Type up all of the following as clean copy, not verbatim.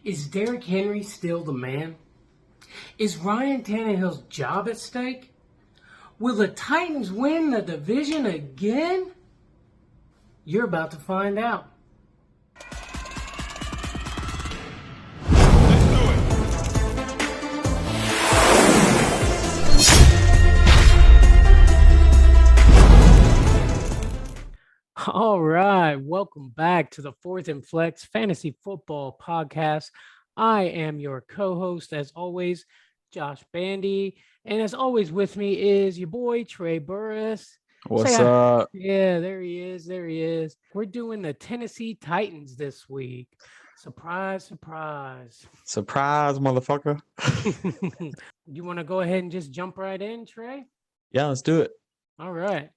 Is Derrick Henry still the man? Is Ryan Tannehill's job at stake? Will the Titans win the division again? You're about to find out. All right, welcome back to the Fourth and Flex Fantasy Football Podcast. I am your co-host, as always, Josh Bandy, and as always with me is your boy Trey Burris. What's up? Yeah, there he is. There he is. We're doing the Tennessee Titans this week. Surprise, surprise. Surprise, motherfucker. You want to go ahead and just jump right in, Trey? Yeah, let's do it. All right.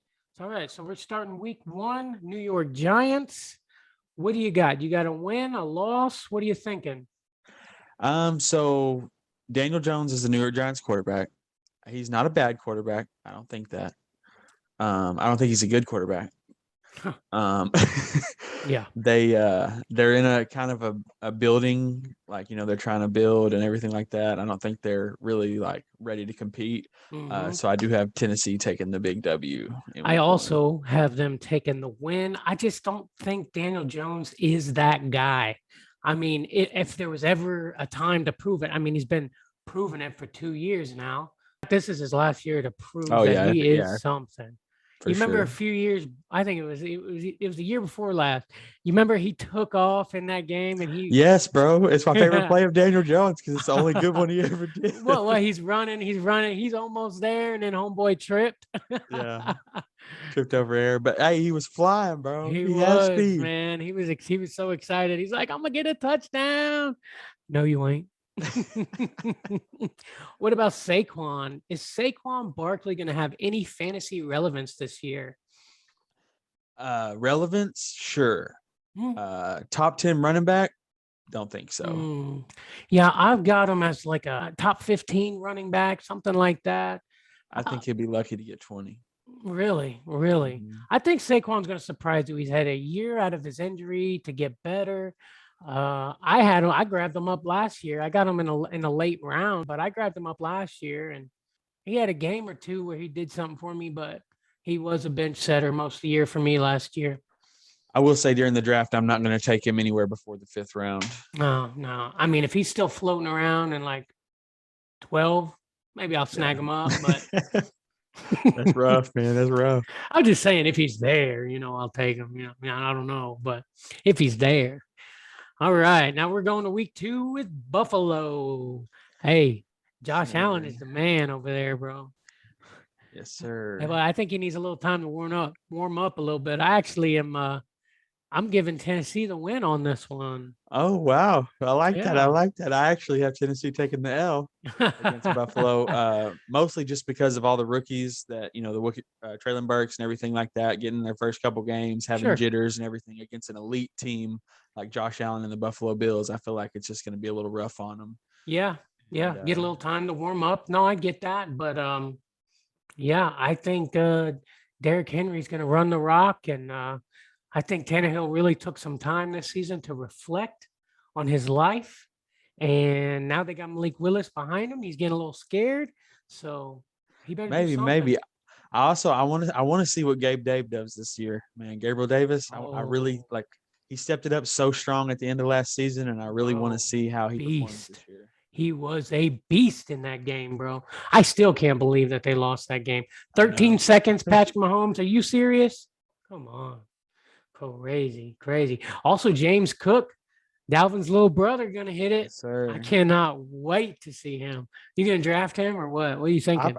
So we're starting week 1, New York Giants. What do you got? You got a win, a loss? What are you thinking? So Daniel Jones is the New York Giants quarterback. He's not a bad quarterback. I don't think that. I don't think he's a good quarterback. Yeah. They're in a kind of a building, like, they're trying to build and everything like that. I don't think they're really like ready to compete. So I do have Tennessee taking the big W. I also have them taking the win. I just don't think Daniel Jones is that guy. I mean, if there was ever a time to prove it, I mean, he's been proving it for 2 years now. This is his last year to prove that he is something. You remember a few years, I think it was the year before last. You remember he took off in that game and he. Yes, bro. It's my favorite play of Daniel Jones because it's the only good one he ever did. Well, he's running. He's almost there, and then homeboy tripped. Yeah, tripped over air, but hey, he was flying, bro. He was, speed. Man. He was so excited. He's like, "I'm gonna get a touchdown." No, you ain't. What about Saquon? Is Saquon Barkley going to have any fantasy relevance this year? Relevance, sure. Top 10 running back, don't think so. Yeah, I've got him as like a top 15 running back, something like that. I think he'll be lucky to get 20. Really? I think Saquon's going to surprise you. He's had a year out of his injury to get better. I grabbed him up last year. I got him in a late round, but I grabbed him up last year, and he had a game or two where he did something for me, but he was a bench setter most of the year for me last year. I will say during the draft, I'm not going to take him anywhere before the 5th round. No. I mean, if he's still floating around in like 12, maybe I'll snag him up, but that's rough, man. That's rough. I'm just saying, if he's there, I'll take him. I don't know, but if he's there. All right, now we're going to week 2 with Buffalo. Hey, Josh Allen is the man over there, bro. Yes, sir. But I think he needs a little time to warm up a little bit. I actually am. I'm giving Tennessee the win on this one. Oh wow, I like that. I actually have Tennessee taking the L against Buffalo, mostly just because of all the rookies that the Traylon Burks and everything like that, getting their first couple games, having jitters and everything against an elite team like Josh Allen and the Buffalo Bills. I feel like it's just going to be a little rough on them. Yeah, get a little time to warm up. No, I get that, but I think Derrick Henry's going to run the rock, and I think Tannehill really took some time this season to reflect on his life, and now they got Malik Willis behind him. He's getting a little scared, so he better maybe. I want to see what Gabe does this year, man. Gabriel Davis, I really like. He stepped it up so strong at the end of last season, and I really want to see how he performs this year. He was a beast in that game, bro. I still can't believe that they lost that game. 13 seconds, Patrick Mahomes. Are you serious? Come on. Crazy. Also, James Cook, Dalvin's little brother, going to hit it. Yes, sir. I cannot wait to see him. You going to draft him or what? What are you thinking?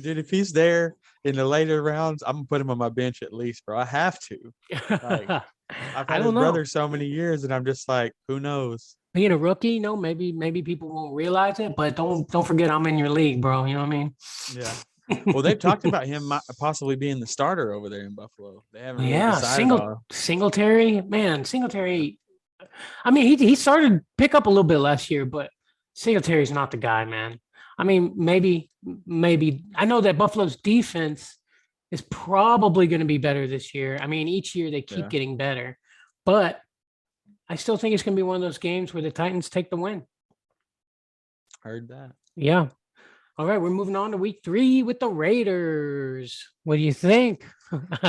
Dude, if he's there in the later rounds, I'm going to put him on my bench at least, bro. I have to. Like, I've had his brother so many years, and I'm just like, who knows? Being a rookie, maybe people won't realize it, but don't forget I'm in your league, bro. You know what I mean? Yeah. Well, they've talked about him possibly being the starter over there in Buffalo. They haven't really decided Singletary, man. Singletary. I mean, he started to pick up a little bit last year, but Singletary's not the guy, man. I mean, maybe. I know that Buffalo's defense is probably going to be better this year. I mean, each year they keep getting better, but I still think it's going to be one of those games where the Titans take the win. Heard that. Yeah. All right, we're moving on to week 3 with the Raiders. What do you think?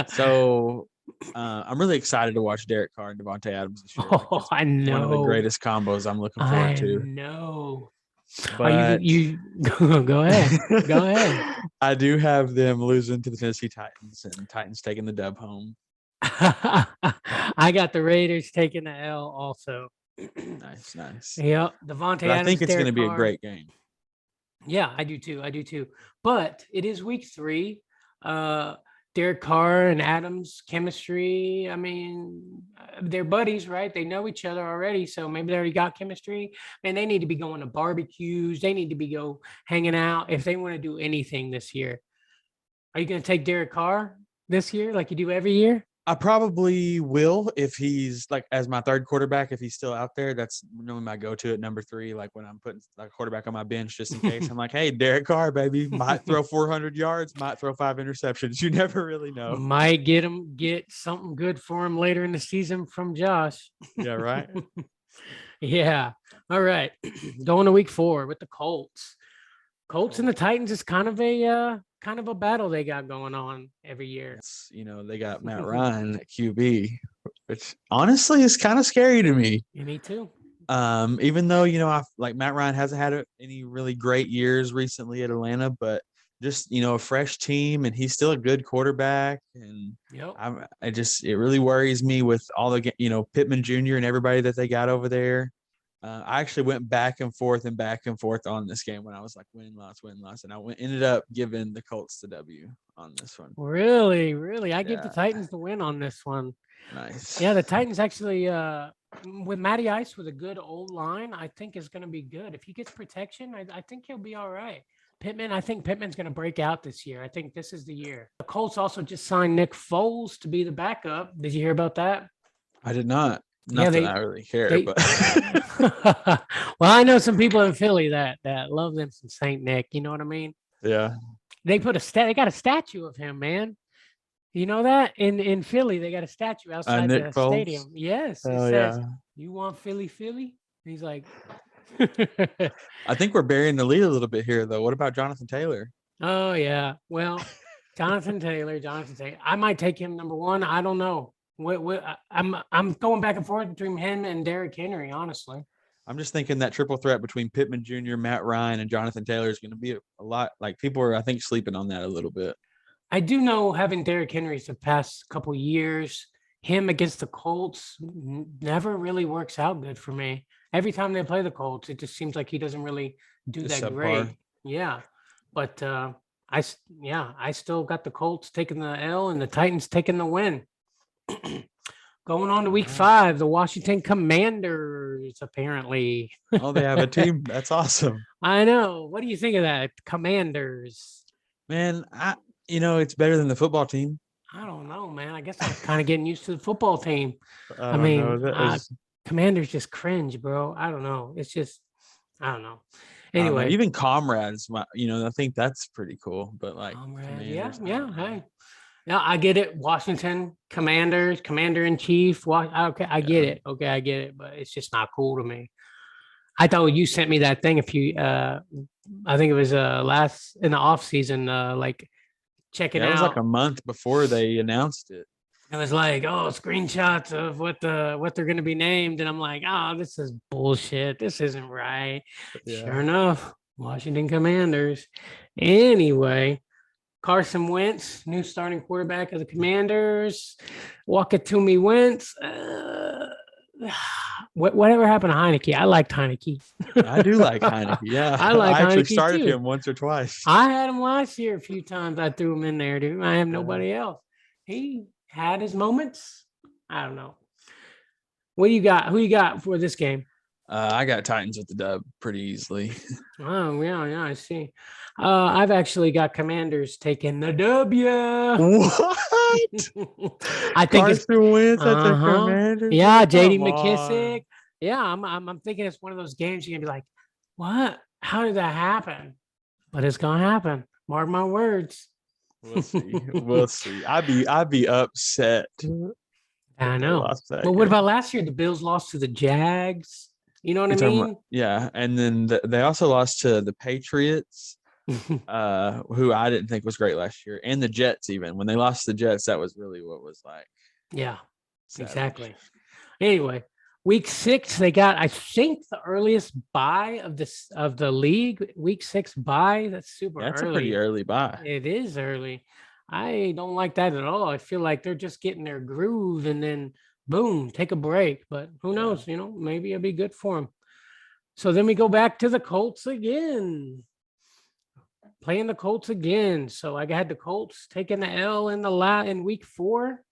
So I'm really excited to watch Derek Carr and Devontae Adams this year. Oh, I know. One of the greatest combos I'm looking forward to. I know. But you go ahead. Go ahead. I do have them losing to the Tennessee Titans and Titans taking the dub home. I got the Raiders taking the L also. Nice. Yep. Devontae Adams. I think it's going to be a great game. Yeah, I do too. But it is week 3. Derek Carr and Adams chemistry. I mean, they're buddies, right? They know each other already, so maybe they already got chemistry. And they need to be going to barbecues. They need to be hanging out if they want to do anything this year. Are you going to take Derek Carr this year, like you do every year? I probably will if he's like as my third quarterback. If he's still out there, that's normally my go-to at number 3. Like when I'm putting a quarterback on my bench, just in case, I'm like, hey, Derek Carr, baby, might throw 400 yards, might throw 5 interceptions. You never really know. Might get something good for him later in the season from Josh. Yeah, right. Yeah. All right. Going to week 4 with the Colts. Colts and the Titans is kind of a battle they got going on every year. They got Matt Ryan at QB, which honestly is kind of scary to me. Yeah, me too. Even though, Matt Ryan hasn't had any really great years recently at Atlanta, but just, a fresh team and he's still a good quarterback. And it really worries me with all the, Pittman Jr. and everybody that they got over there. I actually went back and forth on this game when I was like win, loss. And I ended up giving the Colts the W on this one. Really? I give the Titans the win on this one. Nice. Yeah, the Titans actually, with Matty Ice with a good old line, I think is going to be good. If he gets protection, I think he'll be all right. I think Pittman's going to break out this year. I think this is the year. The Colts also just signed Nick Foles to be the backup. Did you hear about that? I did not. Not that I really care, but well, I know some people in Philly that love them some Saint Nick. You know what I mean? Yeah. They got a statue of him, man. You know that in Philly they got a statue outside the Nick Foles? Stadium. Yes, it says, "You want Philly?" He's like, I think we're burying the lead a little bit here, though. What about Jonathan Taylor? Oh yeah, well, Jonathan Taylor. I might take him number 1. I don't know. I'm going back and forth between him and Derrick Henry, honestly. I'm just thinking that triple threat between Pittman Jr., Matt Ryan, and Jonathan Taylor is going to be a lot. Like people are, I think, sleeping on that a little bit. I do know having Derrick Henry the past couple years, him against the Colts never really works out good for me. Every time they play the Colts, it just seems like he doesn't really do that great. Yeah, but I still got the Colts taking the L and the Titans taking the win. Going on to week 5, the Washington Commanders, apparently. Oh, they have a team. That's awesome. I know. What do you think of that? Commanders. Man, it's better than the football team. I don't know, man. I guess I'm kind of getting used to the football team. Commanders just cringe, bro. I don't know. It's just, I don't know. Anyway. Even Comrades, I think that's pretty cool. But like, yeah. Hey. Yeah, I get it. Washington Commanders, Commander-in-Chief. Okay, I get it. But it's just not cool to me. I thought you sent me that thing I think it was last in the off season, check it out. It was like a month before they announced it. It was like, screenshots of what they're going to be named, and I'm like, this is bullshit. This isn't right. Yeah. Sure enough, Washington Commanders. Anyway. Carson Wentz, new starting quarterback of the Commanders. Wakatumi Wentz. Whatever happened to Heineke? I liked Heineke. I do like Heineke. Yeah, I actually started him once or twice. I had him last year a few times. I threw him in there, dude. I have nobody else. He had his moments. I don't know. What do you got? Who you got for this game? I got Titans with the dub pretty easily. Oh, yeah, I see. I've actually got Commanders taking the W. What? I think Carson Wentz at the Commanders. Yeah, J.D. McKissick. Yeah, I'm thinking it's one of those games you're gonna be like, what? How did that happen? But it's gonna happen. Mark my words. We'll see. I'd be upset. I They know. lost that But what game. about last year? The Bills lost to the Jags. You know what I mean? Yeah, and then they also lost to the Patriots, who I didn't think was great last year, and the Jets. Even when they lost to the Jets, that was really what was like. Yeah, Savage. exactly. Anyway, week 6, they got, I think, the earliest bye of the league. Week 6 bye. That's super That's early. a pretty early bye. It is early. I don't like that at all. I feel like they're just getting their groove and then boom, take a break. But who knows? You know, maybe it'll be good for them. So then we go back to the Colts again. Playing the Colts again. So I had the Colts taking the L in week 4.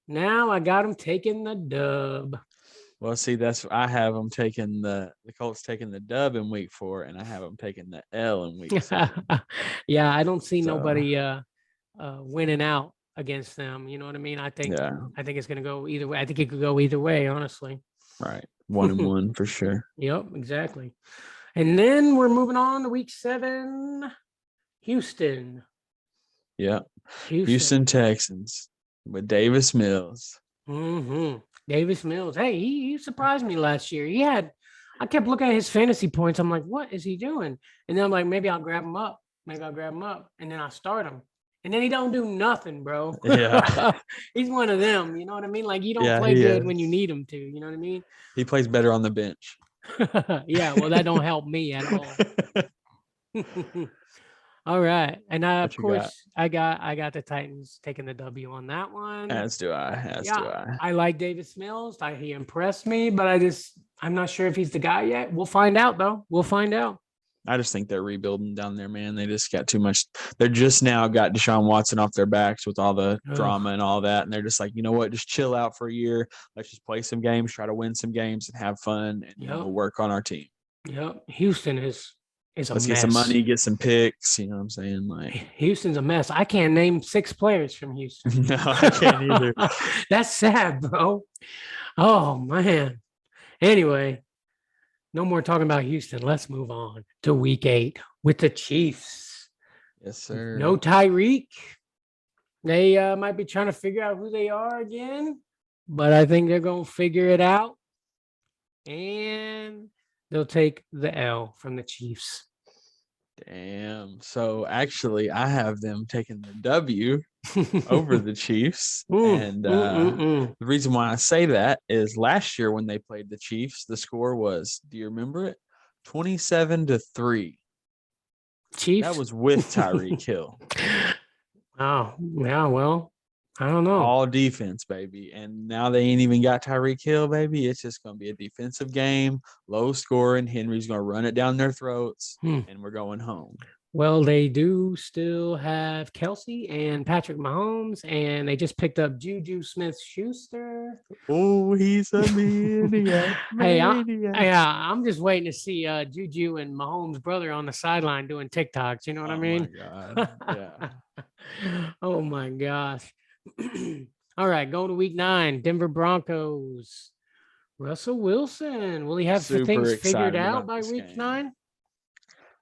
Now I got them taking the dub. Well, see, I have them taking the Colts taking the dub in week 4, and I have them taking the L in week 7. Yeah, I don't see nobody winning out against them. You know what I mean? I think it's gonna go either way. I think it could go either way, honestly. Right. 1-1 for sure. Yep, exactly. And then we're moving on to week 7. Houston. Yeah. Houston Texans with Davis Mills. Davis Mills. Hey, he surprised me last year. I kept looking at his fantasy points. I'm like, what is he doing? And then I'm like, maybe I'll grab him up. And then I start him. And then he don't do nothing, bro. Yeah. He's one of them. You know what I mean? Like, you don't play good when you need him to. You know what I mean? He plays better on the bench. Yeah, well, that don't help me at all. All right. And of course, I got the Titans taking the W on that one. As do I. I like Davis Mills. He impressed me, but I'm not sure if he's the guy yet. We'll find out, though. We'll find out. I just think they're rebuilding down there, man. They just got too much. They're just now got Deshaun Watson off their backs with all the drama and all that. And they're just like, you know what? Just chill out for a year. Let's just play some games, try to win some games and have fun. And we'll work on our team. Yep. Houston is a mess. Let's get some money, get some picks. You know what I'm saying? Like, Houston's a mess. I can't name 6 players from Houston. No, I can't either. That's sad, bro. Oh, man. Anyway. No more talking about Houston. Let's move on to week 8 with the Chiefs. Yes, sir. No Tyreek. They might be trying to figure out who they are again, but I think they're going to figure it out. And they'll take the L from the Chiefs. Damn. So actually, I have them taking the W over the Chiefs. And the reason why I say that is last year when they played the Chiefs, the score was, do you remember it? 27-3. Chiefs? That was with Tyreek Hill. Oh, yeah, well, I don't know. All defense, baby. And now they ain't even got Tyreek Hill, baby. It's just going to be a defensive game, low scoring. Henry's going to run it down their throats, and we're going home. Well, they do still have Kelsey and Patrick Mahomes, and they just picked up Juju Smith-Schuster. Oh, he's a maniac. Hey, I'm just waiting to see Juju and Mahomes' brother on the sideline doing TikToks. You know what I mean? Oh, my God. Yeah. Oh, my gosh. All right, go to week 9. Denver Broncos. Russell Wilson. Will he have some things figured out by week 9?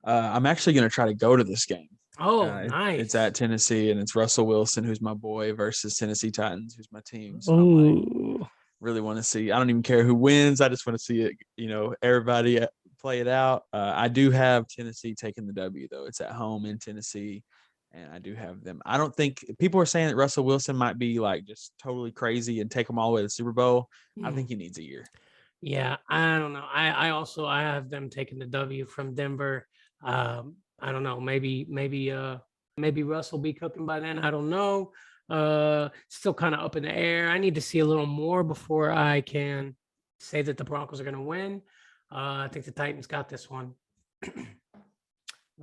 I'm actually going to try to go to this game. Oh, nice. It's at Tennessee, and it's Russell Wilson, who's my boy, versus Tennessee Titans, who's my team. So I'm like, really want to see. I don't even care who wins. I just want to see it, everybody play it out. I do have Tennessee taking the W, though. It's at home in Tennessee, and I do have them. I don't think – people are saying that Russell Wilson might be, like, just totally crazy and take them all the way to the Super Bowl. I think he needs a year. Yeah, I don't know. I have them taking the W from Denver. I don't know. Maybe Russ will be cooking by then. I don't know. Still kind of up in the air. I need to see a little more before I can say that the Broncos are going to win. I think the Titans got this one.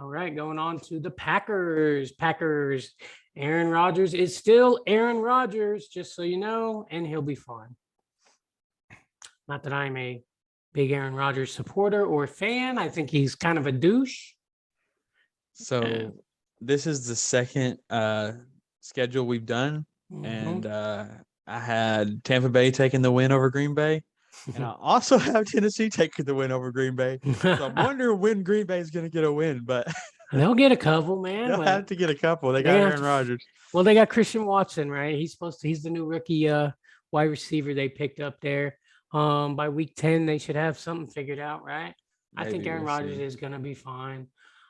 All right, going on to the Packers. Aaron Rodgers is still Aaron Rodgers, just so you know, and he'll be fine. Not that I'm a big Aaron Rodgers supporter or fan. I think he's kind of a douche. So this is the second schedule we've done, and I had Tampa Bay taking the win over Green Bay, and I also have Tennessee taking the win over Green Bay. So I'm wondering when Green Bay is going to get a win, but they'll get a couple, man. They'll have to get a couple. They got Aaron Rodgers. Well, they got Christian Watson, right? He's the new rookie wide receiver they picked up there. By week 10, they should have something figured out, right? I think Maybe Aaron we'll Rodgers see. is going to be fine.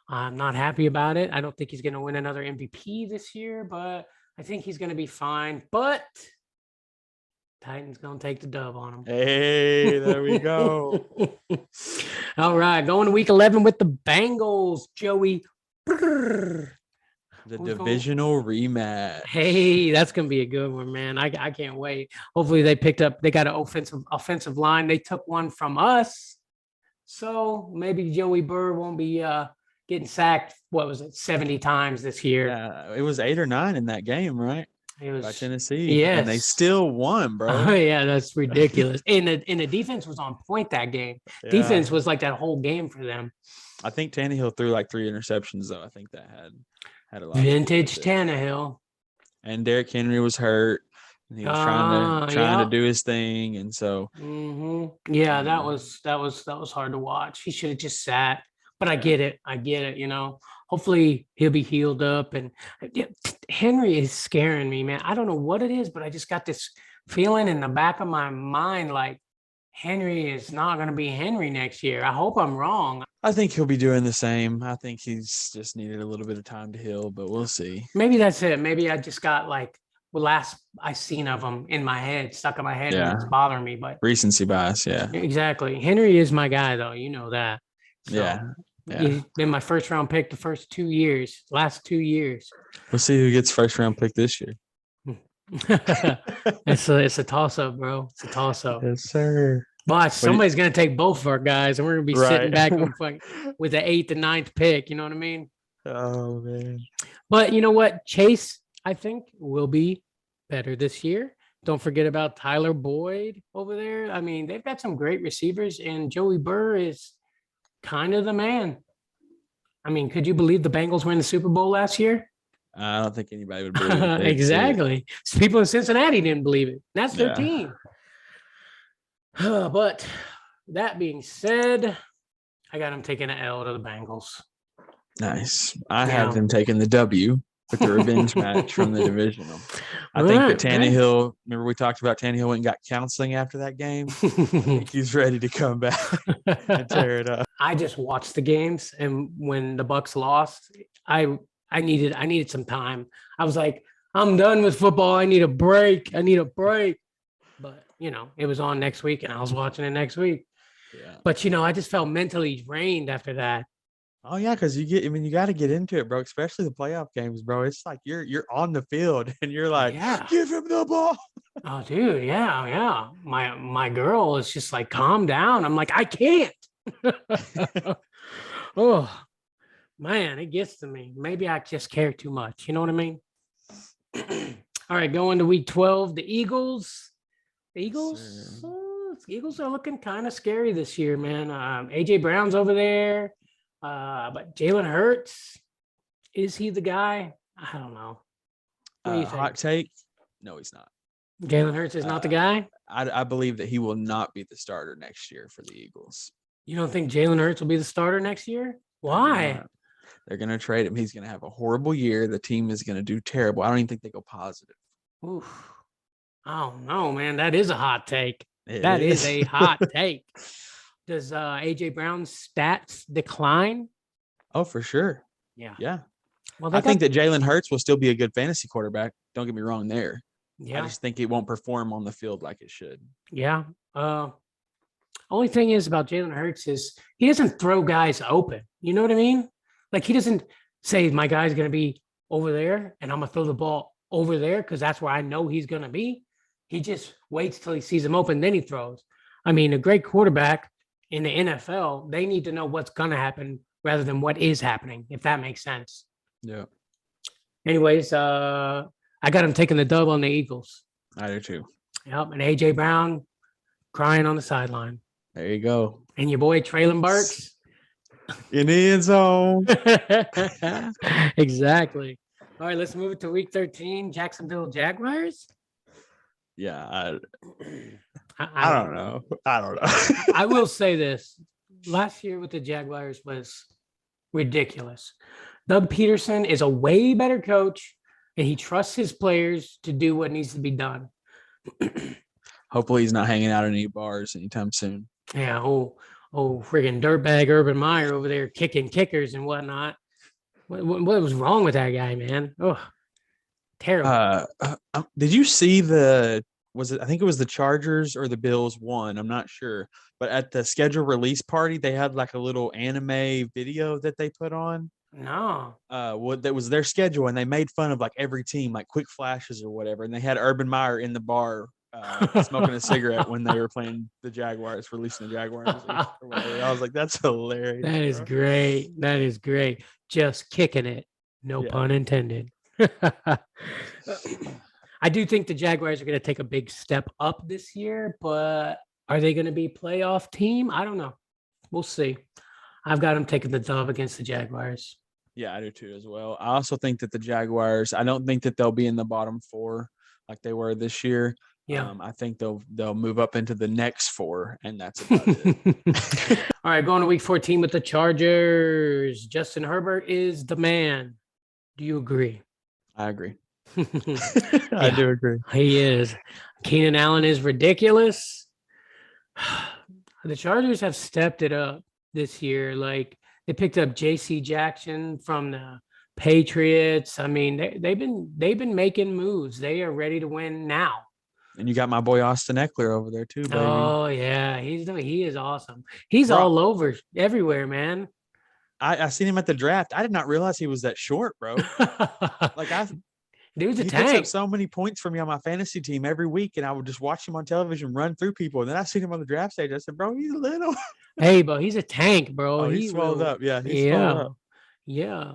I'm not happy about it. I don't think he's going to win another MVP this year, but I think he's going to be fine. But Titans going to take the dub on him. Hey, there we go. All right, going to week 11 with the Bengals, Joey. The Who's divisional rematch. Hey, that's gonna be a good one, man. I can't wait. Hopefully they got an offensive line. They took one from us. So maybe Joey Burr won't be getting sacked, what was it, 70 times this year. Yeah, it was 8 or 9 in that game, right? It was By Tennessee. Yes. And they still won, bro. Oh, yeah, that's ridiculous. And the defense was on point that game. Yeah. Defense was like that whole game for them. I think Tannehill threw like 3 interceptions, though. I think that had a lot. Vintage Tannehill. And Derrick Henry was hurt. And he was trying to do his thing. And so yeah, that was hard to watch. He should have just sat. But I get it. You know, hopefully he'll be healed up. And Henry is scaring me, man. I don't know what it is, but I just got this feeling in the back of my mind like Henry is not going to be Henry next year. I hope I'm wrong. I think he'll be doing the same. I think he's just needed a little bit of time to heal, but we'll see. Maybe that's it. Maybe I just got like the last I seen of him in my head, stuck in my head, and it's bothering me. But recency bias, yeah. Exactly. Henry is my guy, though. You know that. So, yeah. He's been my first round pick the last 2 years. We'll see who gets first round pick this year. It's a toss up, bro. It's a toss up. Yes, sir. But somebody's gonna take both of our guys, and we're gonna be sitting back with the 8th and 9th pick. You know what I mean? Oh man. But you know what? Chase, I think, will be better this year. Don't forget about Tyler Boyd over there. I mean, they've got some great receivers, and Joey Burr is kind of the man. I mean, could you believe the Bengals were in the Super Bowl last year? I don't think anybody would believe it. Exactly. People in Cincinnati didn't believe it. That's their team. But that being said, I got them taking an L to the Bengals. Nice. I have them taking the W with the revenge match from the divisional. I think that Tannehill, remember we talked about Tannehill went and got counseling after that game? I think he's ready to come back and tear it up. I just watched the games, and when the Bucs lost, I needed some time. I was like, I'm done with football. I need a break. But, you know, it was on next week, and I was watching it next week. Yeah. But, you know, I just felt mentally drained after that. Oh yeah, because you got to get into it, bro. Especially the playoff games, bro. It's like you're on the field and you're like, give him the ball. Oh, dude, yeah. My girl is just like, calm down. I'm like, I can't. Oh man, it gets to me. Maybe I just care too much. You know what I mean? All right, going to week 12. The Eagles. The Eagles are looking kind of scary this year, man. AJ Brown's over there. But Jalen Hurts, is he the guy? I don't know. What do you think? Hot take? No, he's not. Jalen Hurts is not the guy? I believe that he will not be the starter next year for the Eagles. You don't think Jalen Hurts will be the starter next year? Why? They're going to trade him. He's going to have a horrible year. The team is going to do terrible. I don't even think they go positive. Oof. Oh, no, man. That is a hot take. That is a hot take. Does AJ Brown's stats decline? Oh, for sure. Yeah. Well, I think that Jalen Hurts will still be a good fantasy quarterback. Don't get me wrong there. Yeah. I just think he won't perform on the field like it should. Yeah. Only thing is about Jalen Hurts is he doesn't throw guys open. You know what I mean? Like he doesn't say my guy's going to be over there and I'm going to throw the ball over there because that's where I know he's going to be. He just waits till he sees him open, then he throws. I mean, a great quarterback in the NFL, they need to know what's going to happen rather than what is happening, if that makes sense. Yeah. Anyways, I got him taking the dub on the Eagles. I do too. Yep. And AJ Brown crying on the sideline. There you go. And your boy Treylon Burks in the end zone. Exactly. All right, let's move it to week 13. Jacksonville Jaguars. Yeah. I don't know. I will say this. Last year with the Jaguars was ridiculous. Doug Peterson is a way better coach, and he trusts his players to do what needs to be done. Hopefully he's not hanging out in any bars anytime soon. Yeah, friggin' dirtbag Urban Meyer over there kicking kickers and whatnot. What was wrong with that guy, man? Oh, terrible. Did you see I think it was the Chargers or the Bills won, I'm not sure. But at the schedule release party, they had like a little anime video that they put on. No. What that was their schedule, and they made fun of like every team, like quick flashes or whatever. And they had Urban Meyer in the bar smoking a cigarette when they were playing the Jaguars, releasing the Jaguars or whatever. I was like, that's hilarious. That is great. That is great. Just kicking it. No pun intended. I do think the Jaguars are going to take a big step up this year, but are they going to be playoff team? I don't know. We'll see. I've got them taking the dub against the Jaguars. Yeah, I do too as well. I also think that the Jaguars, I don't think that they'll be in the bottom four like they were this year. Yeah. I think they'll move up into the next four, and that's about it. All right, going to week 14 with the Chargers. Justin Herbert is the man. Do you agree? I agree. I do agree. He is. Keenan Allen is ridiculous. The Chargers have stepped it up this year. Like they picked up J.C. Jackson from the Patriots. I mean, they've been making moves. They are ready to win now. And you got my boy Austin Eckler over there too, baby. Oh yeah, he is awesome. He's all over everywhere, man. I seen him at the draft. I did not realize he was that short, bro. Dude's a he tank. Picks up so many points for me on my fantasy team every week, and I would just watch him on television run through people. And then I seen him on the draft stage. I said, bro, he's little. Hey, bro, he's a tank, bro. Oh, he's swelled up. Yeah, he's swelled up. Yeah.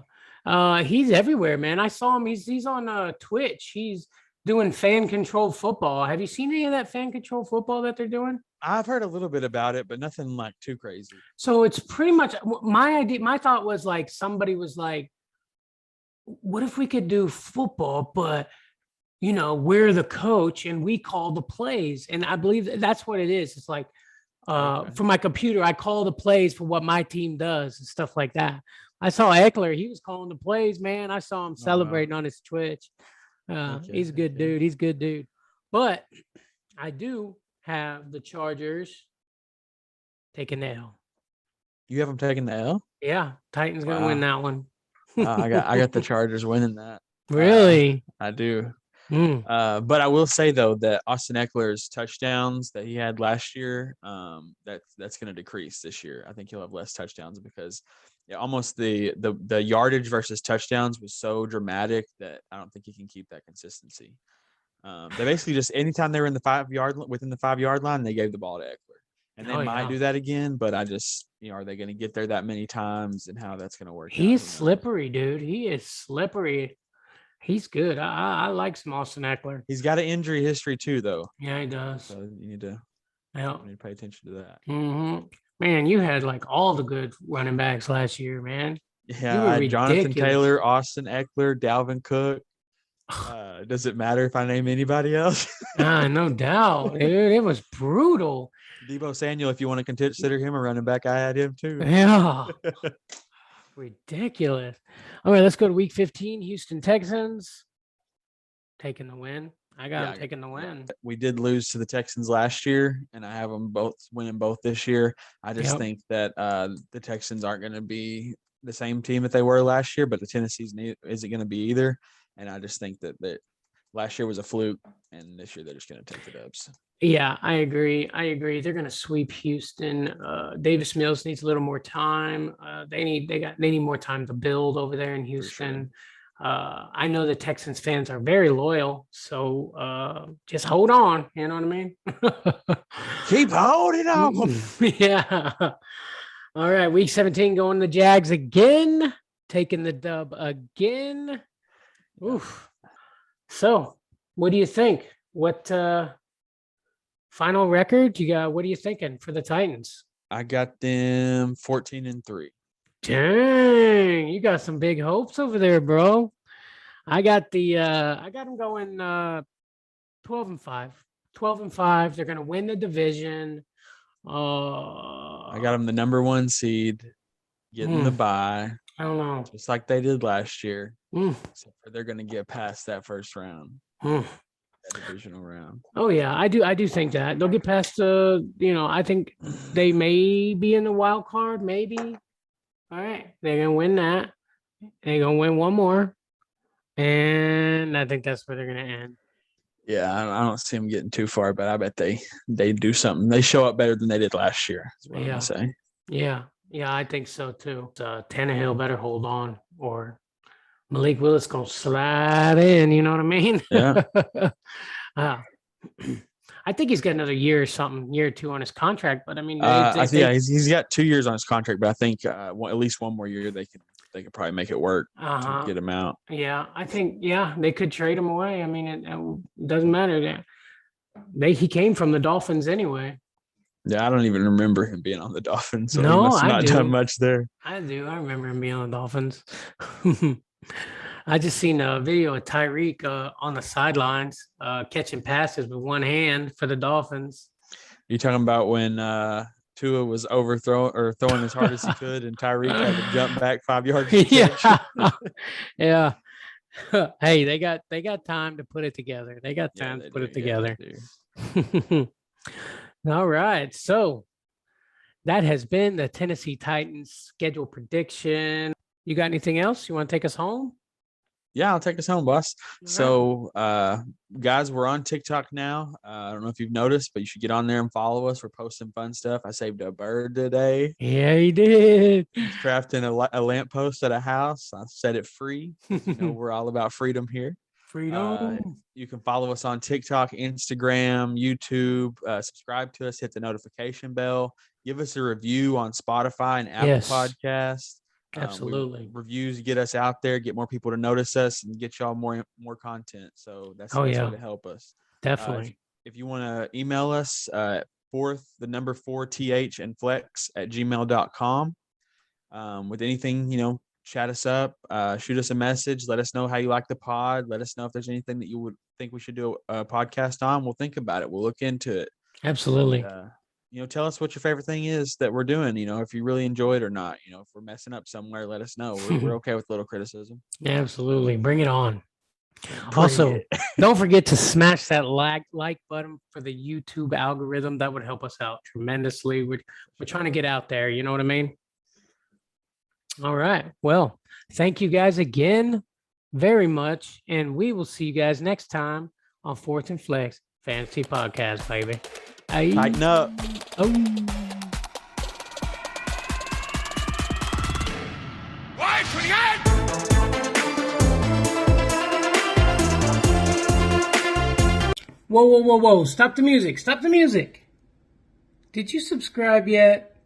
He's everywhere, man. I saw him. He's on Twitch. He's doing fan controlled football. Have you seen any of that fan controlled football that they're doing? I've heard a little bit about it, but nothing like too crazy. So it's pretty much my idea. My thought was like somebody was like, what if we could do football, but we're the coach and we call the plays. And I believe that's what it is. It's like for my computer, I call the plays for what my team does and stuff like that. I saw Eckler. He was calling the plays, man. I saw him celebrating on his Twitch. He's a good dude. He's a good dude. But I do have the Chargers taking the L. You have them taking the L? Yeah. Titans going to win that one. I got the Chargers winning that. Really? I do. But I will say though that Austin Eckler's touchdowns that he had last year, that's going to decrease this year. I think he'll have less touchdowns because almost the yardage versus touchdowns was so dramatic that I don't think he can keep that consistency. They basically just anytime they were in the within the 5 yard line, they gave the ball to Eckler, and they might do that again. But I just are they going to get there that many times, and how that's going to work? He's slippery, dude. He is slippery. He's good. I like some Austin Eckler. He's got an injury history too, though. Yeah, he does. So you need to pay attention to that. Mm-hmm. Man, you had like all the good running backs last year, man. Yeah, I had Jonathan Taylor, Austin Eckler, Dalvin Cook. Does it matter if I name anybody else? No doubt, dude. It was brutal. Deebo Samuel, if you want to consider him a running back, I had him too. Yeah. Ridiculous. All right, let's go to week 15. Houston Texans taking the win. I got them taking the win. We did lose to the Texans last year, and I have them both winning both this year. I just think that the Texans aren't going to be the same team that they were last year, but the Tennessee's isn't going to be either. And I just think that last year was a fluke, and this year they're just going to take the dubs. Yeah, I agree. They're going to sweep Houston. Davis Mills needs a little more time. They need more time to build over there in Houston. I know the Texans fans are very loyal, so just hold on. You know what I mean? Keep holding on. Yeah. All right, week 17 going to Jags again, taking the dub again. Oof. So, what do you think? What final record you got? What are you thinking for the Titans? I got them 14-3. Dang, you got some big hopes over there, bro. I got them going 12-5. 12-5. They're gonna win the division. I got them the number 1 seed, getting the bye. I don't know. Just like they did last year. Except for they're gonna get past that first round. that divisional round. Oh yeah, I do think that they'll get past the. I think they may be in the wild card, maybe. All right, they're gonna win that. They're gonna win one more, and I think that's where they're gonna end. Yeah, I don't see them getting too far, but I bet they do something. They show up better than they did last year. Is what I'm gonna say. Yeah, I think so too. Tannehill better hold on, or Malik Willis gonna slide in. You know what I mean? Yeah. I think he's got another year or something, year or two on his contract. But I mean, he's got 2 years on his contract, but I think at least one more year they could probably make it work to get him out. Yeah, I think they could trade him away. I mean, it doesn't matter. He came from the Dolphins anyway. Yeah, I don't even remember him being on the Dolphins. So no, he must have not done much there. I do. I remember him being on the Dolphins. I just seen a video of Tyreek on the sidelines catching passes with one hand for the Dolphins. You talking about when Tua was throwing as hard as he could, and Tyreek had to jump back 5 yards? Yeah. Hey, they got time to put it together. They got time to put it together. All right, so that has been the Tennessee Titans schedule prediction. You got anything else? You want to take us home? Yeah, I'll take us home, boss. Right. So, guys, we're on TikTok now. I don't know if you've noticed, but you should get on there and follow us. We're posting fun stuff. I saved a bird today. Yeah, he did. He's crafting a lamppost at a house. I set it free. We're all about freedom here. Freedom. You can follow us on TikTok, Instagram, YouTube. Subscribe to us. Hit the notification bell. Give us a review on Spotify and Apple Podcasts. Absolutely. Reviews get us out there, get more people to notice us, and get y'all more content. So that's the best way to help us. Definitely. If you want to email us, 4th and flex@gmail.com. With anything, chat us up, shoot us a message. Let us know how you like the pod. Let us know if there's anything that you would think we should do a podcast on. We'll think about it. We'll look into it. Absolutely. Tell us what your favorite thing is that we're doing, if you really enjoy it or not. If we're messing up somewhere, let us know. We're okay with little criticism. Yeah, absolutely. Bring it on. Also, don't forget to smash that like button for the YouTube algorithm. That would help us out tremendously. We're trying to get out there. You know what I mean? All right. Well, thank you guys again very much. And we will see you guys next time on 4th and Flex Fantasy Podcast, baby. Tighten up. Oh. Whoa. Stop the music. Did you subscribe yet?